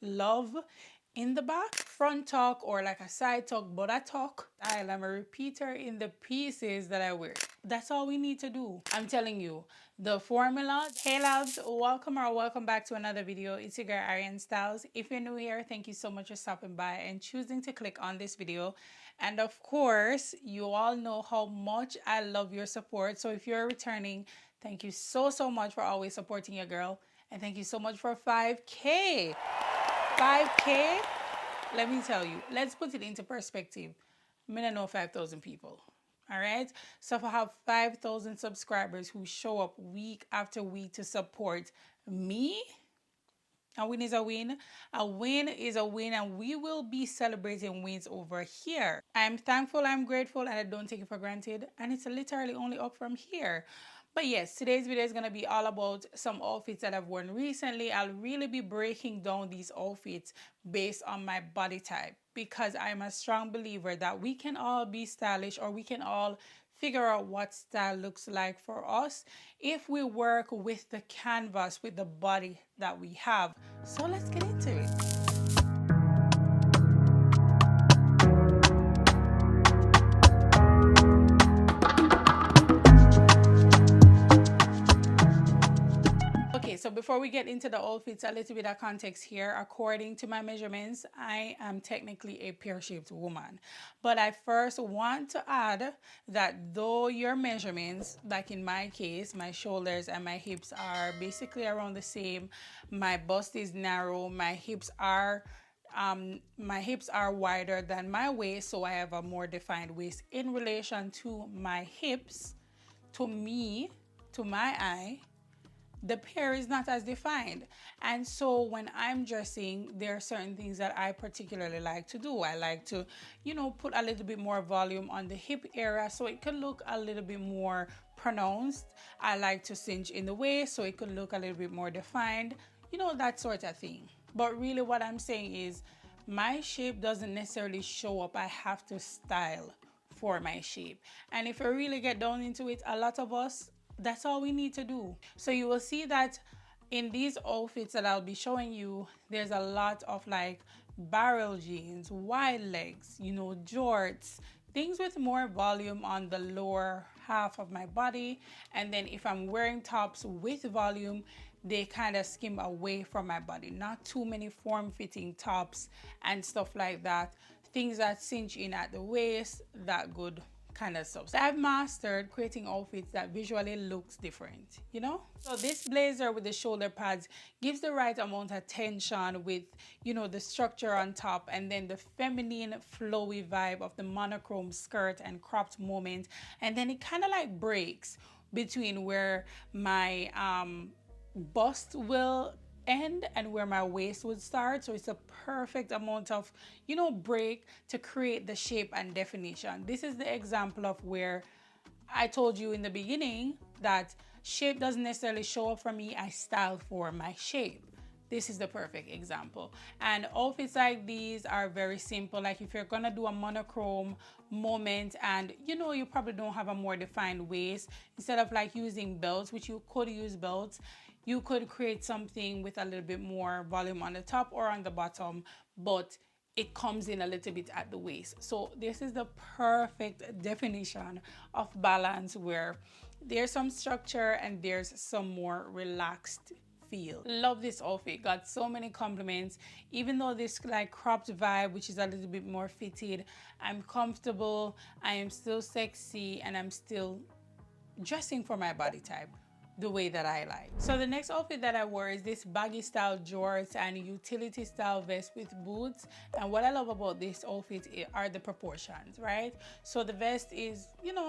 love in the back, front tuck or like a side tuck, but a tuck. I'm a repeater in the pieces that I wear. That's all we need to do. I'm telling you, the formula. Hey loves, welcome or welcome back to another video. It's your girl ARIANNE STYLLZ. If you're new here, thank you so much for stopping by and choosing to click on this video. And of course, you all know how much I love your support. So if you're returning, thank you so much for always supporting your girl. And thank you so much for 5K. 5K, let me tell you, let's put it into perspective. I mean, I know 5,000 people, all right? So if I have 5,000 subscribers who show up week after week to support me, a win is a win. A win is a win, and we will be celebrating wins over here. I'm thankful, I'm grateful, and I don't take it for granted. And it's literally only up from here. But yes, today's video is going to be all about some outfits that I've worn recently. I'll really be breaking down these outfits based on my body type, because I'm a strong believer that we can all be stylish, or we can all figure out what style looks like for us if we work with the canvas, with the body that we have. So let's get into it. Okay, so before we get into the outfits, a little bit of context here. According to my measurements, I am technically a pear-shaped woman. But I first want to add that though your measurements, like in my case, my shoulders and my hips are basically around the same, my bust is narrow, my hips are wider than my waist, so I have a more defined waist in relation to my hips. To me, to my eye, the pear is not as defined. And so when I'm dressing, there are certain things that I particularly like to do. I like to, put a little bit more volume on the hip area so it could look a little bit more pronounced. I like to cinch in the waist so it could look a little bit more defined, that sort of thing. But really what I'm saying is my shape doesn't necessarily show up. I have to style for my shape. And if I really get down into it, a lot of us, that's all we need to do. So you will see that in these outfits that I'll be showing you, there's a lot of like barrel jeans, wide legs, jorts, things with more volume on the lower half of my body. And then if I'm wearing tops with volume, they kind of skim away from my body. Not too many form-fitting tops and stuff like that. Things that cinch in at the waist, that good kind of stuff. So I've mastered creating outfits that visually looks different, So this blazer with the shoulder pads gives the right amount of tension with, the structure on top, and then the feminine flowy vibe of the monochrome skirt and cropped moment. And then it kind of like breaks between where my bust will end and where my waist would start. So it's a perfect amount of break to create the shape and definition. This is the example of where I told you in the beginning that shape doesn't necessarily show up for me, I style for my shape. This is the perfect example. And outfits like these are very simple. Like if you're gonna do a monochrome moment and you probably don't have a more defined waist, instead of like using belts, which you could use belts, you could create something with a little bit more volume on the top or on the bottom, but it comes in a little bit at the waist. So this is the perfect definition of balance, where there's some structure and there's some more relaxed feel. Love this outfit, got so many compliments. Even though this like cropped vibe, which is a little bit more fitted, I'm comfortable, I am still sexy, and I'm still dressing for my body type the way that I like. So the next outfit that I wore is this baggy style jorts and utility style vest with boots. And what I love about this outfit are the proportions, right? So the vest is,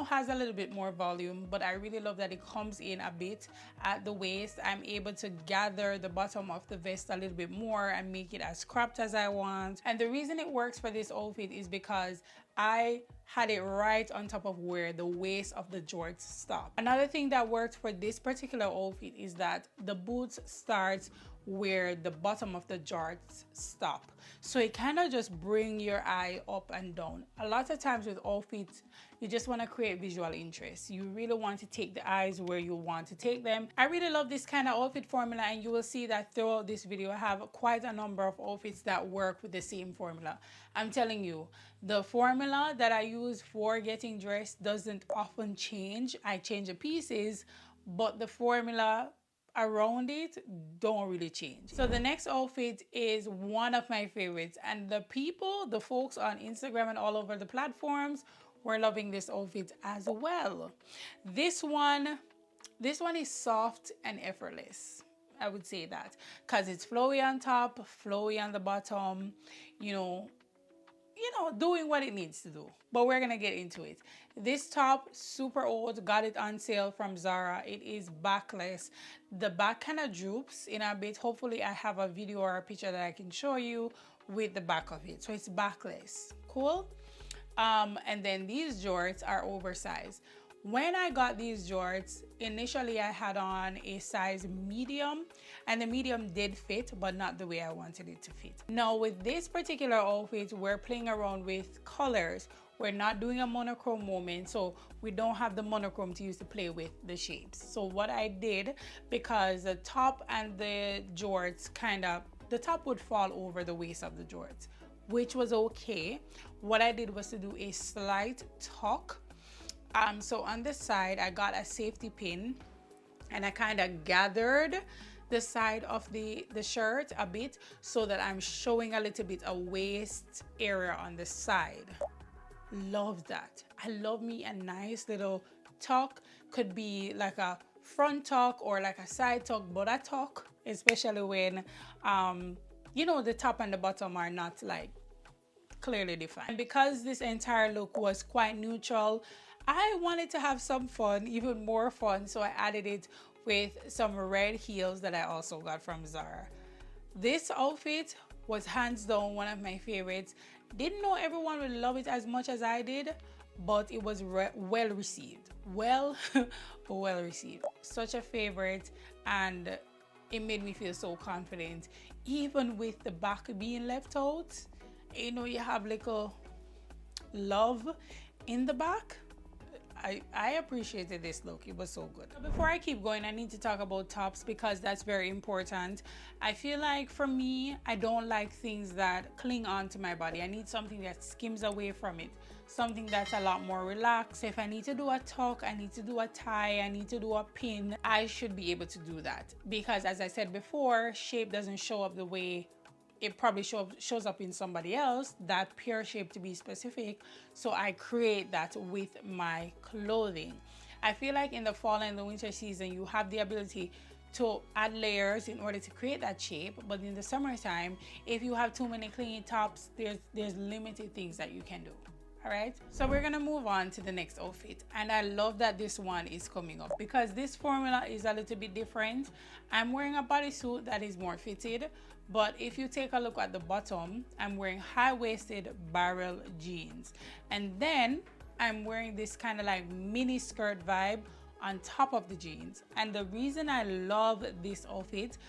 has a little bit more volume, but I really love that it comes in a bit at the waist. I'm able to gather the bottom of the vest a little bit more and make it as cropped as I want. And the reason it works for this outfit is because I had it right on top of where the waist of the jorts stop. Another thing that worked for this particular outfit is that the boots starts where the bottom of the jorts stop. So it kind of just bring your eye up and down. A lot of times with outfits, you just want to create visual interest. You really want to take the eyes where you want to take them. I really love this kind of outfit formula, and you will see that throughout this video I have quite a number of outfits that work with the same formula. I'm telling you, the formula that I use for getting dressed doesn't often change. I change the pieces, but the formula around it don't really change. So the next outfit is one of my favorites, and the folks on Instagram and all over the platforms were loving this outfit as well. This one is soft and effortless. I would say that because it's flowy on top, flowy on the bottom, you know, doing what it needs to do. But we're gonna get into it. This top, super old, got it on sale from Zara. It is backless. The back kind of droops in a bit. Hopefully I have a video or a picture that I can show you with the back of it. So it's backless. Cool. And then these jorts are oversized. When I got these jorts, initially I had on a size medium, and the medium did fit, but not the way I wanted it to fit. Now with this particular outfit, we're playing around with colors. We're not doing a monochrome moment, so we don't have the monochrome to use to play with the shapes. So what I did, because the top and the jorts the top would fall over the waist of the jorts, which was okay. What I did was to do a slight tuck. So on the side, I got a safety pin, and I kind of gathered the side of the shirt a bit so that I'm showing a little bit of waist area on the side. Love that. I love me a nice little tuck. Could be like a front tuck or like a side tuck, but a tuck, especially when you know, the top and the bottom are not like clearly defined. And because this entire look was quite neutral, I wanted to have some fun, even more fun, so I added it with some red heels that I also got from Zara. This outfit was hands down one of my favorites. Didn't know everyone would love it as much as I did, but it was well received. Well received. Such a favorite, and it made me feel so confident. Even with the back being left out, you know, you have little love in the back. I appreciated this look. It was so good. Before I keep going, I need to talk about tops because that's very important. I feel like for me, I don't like things that cling on to my body. I need something that skims away from it. Something that's a lot more relaxed. If I need to do a tuck, I need to do a tie, I need to do a pin, I should be able to do that. Because as I said before, shape doesn't show up the way it probably shows up in somebody else, that pear shape to be specific. So I create that with my clothing. I feel like in the fall and the winter season, you have the ability to add layers in order to create that shape. But in the summertime, if you have too many clingy tops, there's limited things that you can do. All right, so we're gonna move on to the next outfit, and I love that this one is coming up because this formula is a little bit different. I'm wearing a bodysuit that is more fitted, but if you take a look at the bottom, I'm wearing high-waisted barrel jeans, and then I'm wearing this kind of like mini skirt vibe on top of the jeans. And the reason I love this outfit,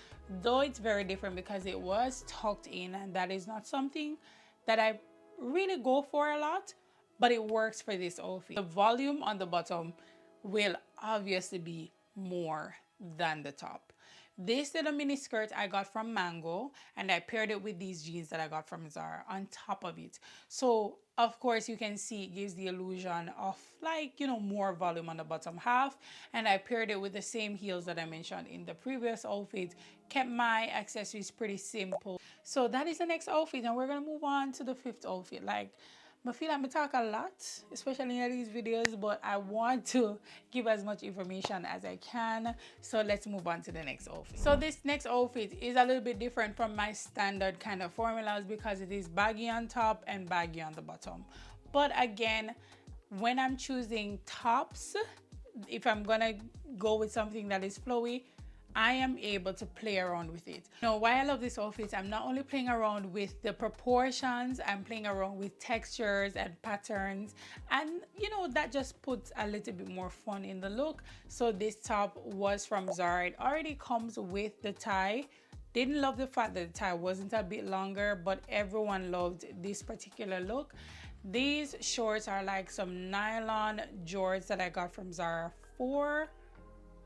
though it's very different because it was tucked in, and that is not something that I really go for a lot, but it works for this outfit. The volume on the bottom will obviously be more than the top. This little mini skirt I got from Mango, and I paired it with these jeans that I got from Zara on top of it. So of course you can see it gives the illusion of, like, you know, more volume on the bottom half. And I paired it with the same heels that I mentioned in the previous outfit. Kept my accessories pretty simple. So that is the next outfit, and we're gonna move on to the fifth outfit. Like, I feel like I talk a lot, especially in these videos, but I want to give as much information as I can. So let's move on to the next outfit. So this next outfit is a little bit different from my standard kind of formulas because it is baggy on top and baggy on the bottom. But again, when I'm choosing tops, if I'm gonna go with something that is flowy, I am able to play around with it. Now, why I love this outfit, I'm not only playing around with the proportions, I'm playing around with textures and patterns, and you know, that just puts a little bit more fun in the look. So this top was from Zara. It already comes with the tie. Didn't love the fact that the tie wasn't a bit longer, but everyone loved this particular look. These shorts are like some nylon jorts that I got from Zara 4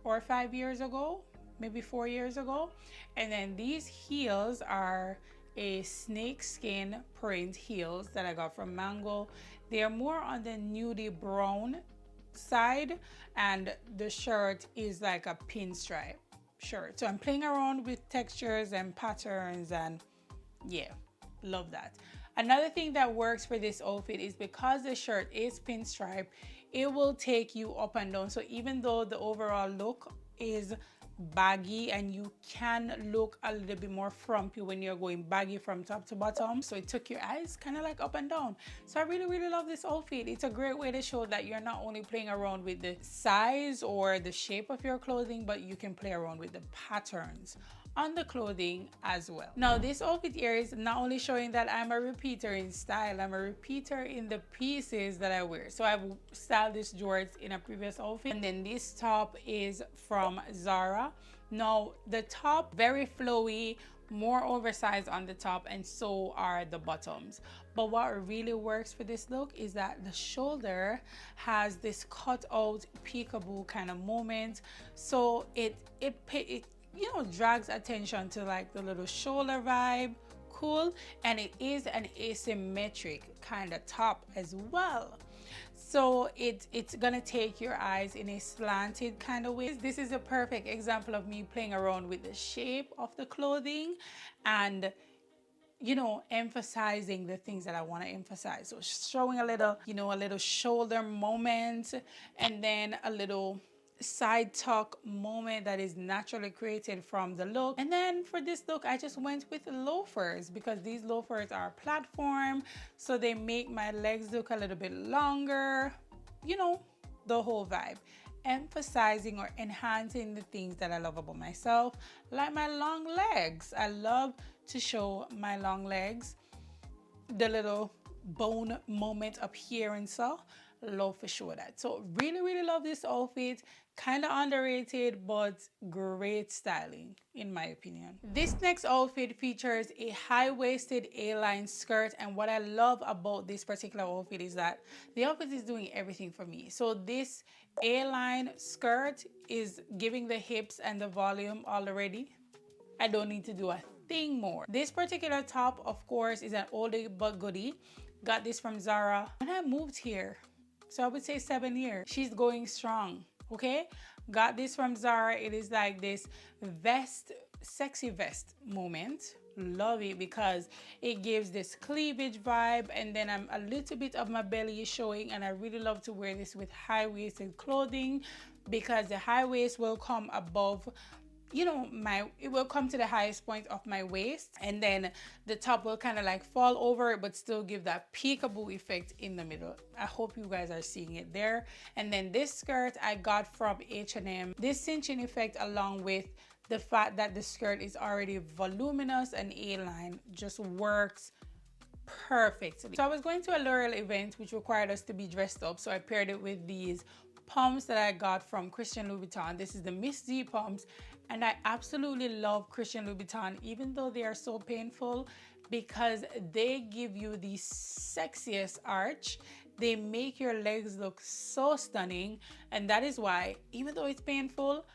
or 5 years ago, maybe 4 years ago. And then these heels are a snake skin print heels that I got from Mango. They are more on the nudie brown side, and the shirt is like a pinstripe shirt. So I'm playing around with textures and patterns, and yeah, love that. Another thing that works for this outfit is because the shirt is pinstripe, it will take you up and down. So even though the overall look is baggy and you can look a little bit more frumpy when you're going baggy from top to bottom, so it took your eyes kind of like up and down. So I really love this outfit. It's a great way to show that you're not only playing around with the size or the shape of your clothing, but you can play around with the patterns on the clothing as well. Now this outfit here is not only showing that I'm a repeater in style, I'm a repeater in the pieces that I wear. So I've styled this jorts in a previous outfit, and then this top is from Zara. Now the top, very flowy, more oversized on the top, and so are the bottoms. But what really works for this look is that the shoulder has this cut out peekaboo kind of moment, so it you know, drags attention to like the little shoulder vibe. Cool. And it is an asymmetric kind of top as well, so it's gonna take your eyes in a slanted kind of way. This is a perfect example of me playing around with the shape of the clothing and, you know, emphasizing the things that I want to emphasize. So showing a little, you know, a little shoulder moment, and then a little side tuck moment that is naturally created from the look. And then for this look, I just went with loafers because these loafers are platform, so they make my legs look a little bit longer, you know, the whole vibe, emphasizing or enhancing the things that I love about myself, like my long legs. I love to show my long legs, the little bone moment up here, and so love for sure that. So really love this outfit. Kind of underrated, but great styling in my opinion. This next outfit features a high-waisted A-line skirt, and what I love about this particular outfit is that the outfit is doing everything for me. So this A-line skirt is giving the hips and the volume already. I don't need to do a thing more. This particular top, of course, is an oldie but goodie. Got this from Zara when I moved here, so I would say 7 years. She's going strong. Okay, got this from Zara. It is like this vest, sexy vest moment. Love it because it gives this cleavage vibe, and then a little bit of my belly is showing, and I really love to wear this with high-waisted clothing because the high waist will come above, you know, it will come to the highest point of my waist, and then the top will kind of like fall over it but still give that peekaboo effect in the middle. I hope you guys are seeing it there. And then this skirt I got from H&M. This cinching effect, along with the fact that the skirt is already voluminous and A-line, just works perfectly. So I was going to a L'Oreal event which required us to be dressed up, so I paired it with these pumps that I got from Christian Louboutin. This is the Miss Z pumps, and I absolutely love Christian Louboutin, even though they are so painful, because they give you the sexiest arch. They make your legs look so stunning, and that is why, even though it's painful,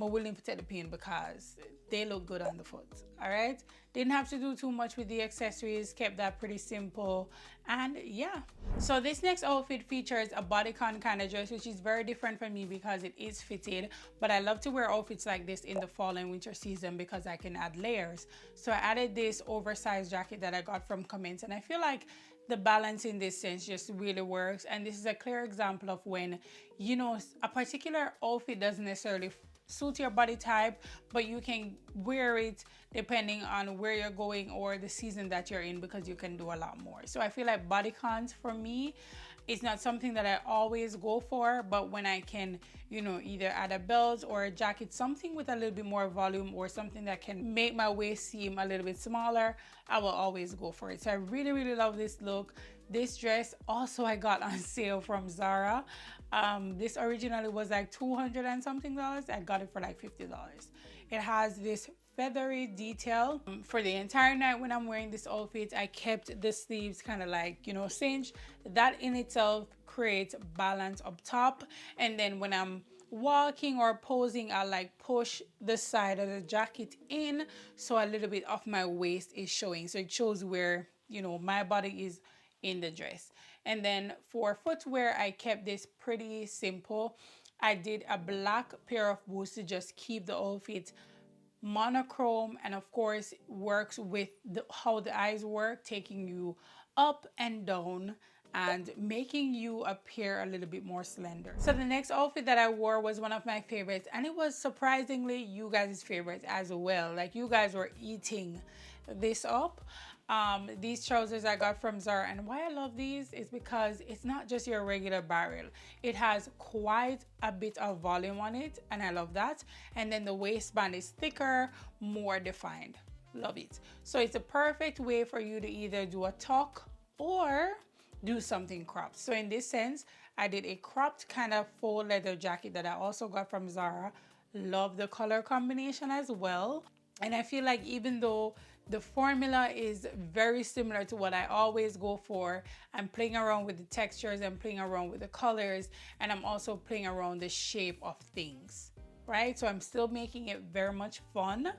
I'm willing to take the pain because they look good on the foot. All right, didn't have to do too much with the accessories, kept that pretty simple. And yeah, so this next outfit features a bodycon kind of dress, which is very different from me because it is fitted, but I love to wear outfits like this in the fall and winter season because I can add layers. So I added this oversized jacket that I got from Comments, and I feel like the balance in this sense just really works. And this is a clear example of when, you know, a particular outfit doesn't necessarily suit your body type, but you can wear it depending on where you're going or the season that you're in, because you can do a lot more. So I feel like bodycons for me, it's not something that I always go for, but when I can, you know, either add a belt or a jacket, something with a little bit more volume or something that can make my waist seem a little bit smaller, I will always go for it. So I really love this look. This dress also I got on sale from Zara. This originally was like $200 and something. I got it for like $50. It has this feathery detail. For the entire night when I'm wearing this outfit, I kept the sleeves kind of like, you know, cinched. That in itself creates balance up top. And then when I'm walking or posing, I like push the side of the jacket in so a little bit of my waist is showing, so it shows where, you know, my body is in the dress. And then for footwear, I kept this pretty simple. I did a black pair of boots to just keep the outfit monochrome, and of course works with how the eyes work, taking you up and down and making you appear a little bit more slender. So the next outfit that I wore was one of my favorites, and it was surprisingly you guys' favorite as well. Like, you guys were eating this up. These trousers I got from Zara, and why I love these is because it's not just your regular barrel. It has quite a bit of volume on it, and I love that. And then the waistband is thicker, more defined. Love it. So it's a perfect way for you to either do a tuck or do something cropped. So in this sense, I did a cropped kind of faux leather jacket that I also got from Zara. Love the color combination as well. And I feel like even though the formula is very similar to what I always go for, I'm playing around with the textures, I'm playing around with the colors, and I'm also playing around the shape of things, right? So I'm still making it very much fun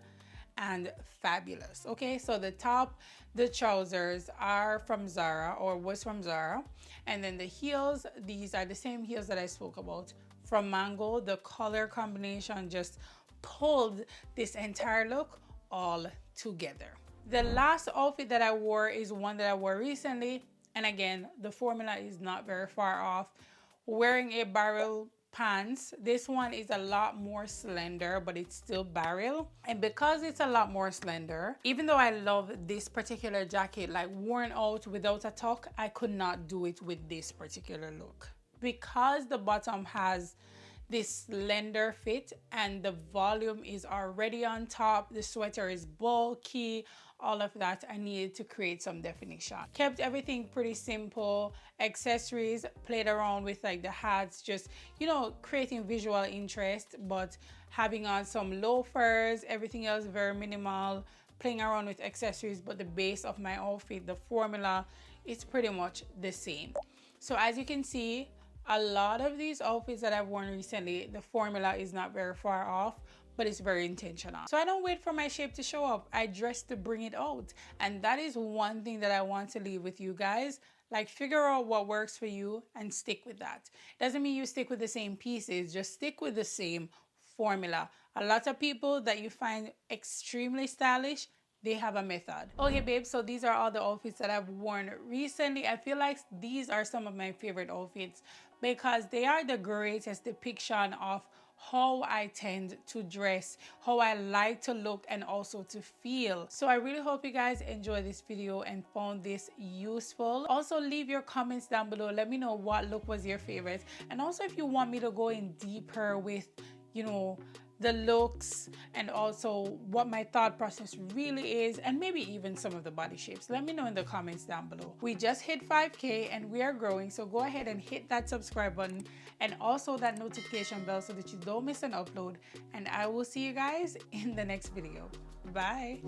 and fabulous. Okay, so the top, the trousers are from Zara, or was from Zara, and then the heels, these are the same heels that I spoke about from Mango. The color combination just pulled this entire look all together. The last outfit that I wore is one that I wore recently, and again, the formula is not very far off. Wearing a barrel pants. This one is a lot more slender, but it's still barrel. And because it's a lot more slender, even though I love this particular jacket, like worn out without a tuck, I could not do it with this particular look. Because the bottom has this slender fit and the volume is already on top, the sweater is bulky, all of that, I needed to create some definition. Kept everything pretty simple. Accessories, played around with like the hats, just, you know, creating visual interest, but having on some loafers, everything else very minimal, playing around with accessories, but the base of my outfit, the formula, is pretty much the same. So as you can see, a lot of these outfits that I've worn recently, the formula is not very far off, but it's very intentional. So I don't wait for my shape to show up. I dress to bring it out. And that is one thing that I want to leave with you guys. Like, figure out what works for you and stick with that. Doesn't mean you stick with the same pieces, just stick with the same formula. A lot of people that you find extremely stylish, they have a method. Okay, babe, so these are all the outfits that I've worn recently. I feel like these are some of my favorite outfits because they are the greatest depiction of how I tend to dress, how I like to look and also to feel. So I really hope you guys enjoyed this video and found this useful. Also, leave your comments down below. Let me know what look was your favorite. And also, if you want me to go in deeper with, you know, the looks and also what my thought process really is, and maybe even some of the body shapes, let me know in the comments down below. We just hit 5K and we are growing, so go ahead and hit that subscribe button and also that notification bell so that you don't miss an upload, and I will see you guys in the next video. Bye.